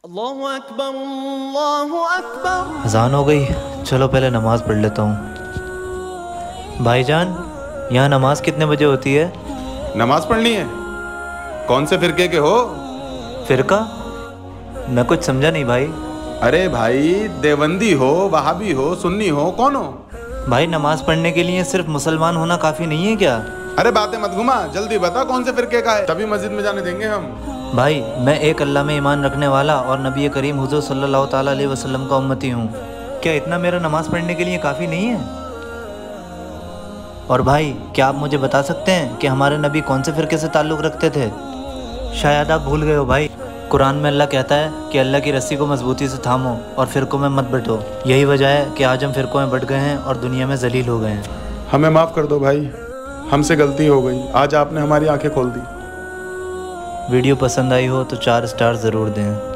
अल्लाहु अकबर अल्लाहु अकबर। अज़ान हो गई, चलो पहले नमाज़ पढ़ लेता हूँ। भाईजान, यहाँ नमाज कितने बजे होती है? नमाज पढ़नी है? कौन से फिरके के हो? फ़िरका? मैं कुछ समझा नहीं भाई। अरे भाई, देवबंदी हो, वहाबी हो, सुन्नी हो, कौन हो? भाई, नमाज पढ़ने के लिए सिर्फ मुसलमान होना काफ़ी नहीं है क्या? अरे बातें मत घुमा, जल्दी बता कौन से फिरके का है, तभी मस्जिद में जाने देंगे हम। भाई, मैं एक अल्लाह में ईमान रखने वाला और नबी करीम हुज़ूर सल्लल्लाहु ताला अलैहि वसल्लम का उम्मती हूँ। क्या इतना मेरा नमाज़ पढ़ने के लिए काफ़ी नहीं है? और भाई, क्या आप मुझे बता सकते हैं कि हमारे नबी कौन से फ़िरके से ताल्लुक़ रखते थे? शायद आप भूल गए हो भाई। कुरान में अल्लाह कहता है कि अल्लाह की रस्सी को मजबूती से थामो और फ़िरकों में मत बंटो। यही वजह है कि आज हम फ़िरकों में बंट गए हैं और दुनिया में जलील हो गए हैं। हमें माफ़ कर दो भाई, हमसे गलती हो गई, आज आपने हमारी आंखें खोल दी। वीडियो पसंद आई हो तो 4 स्टार ज़रूर दें।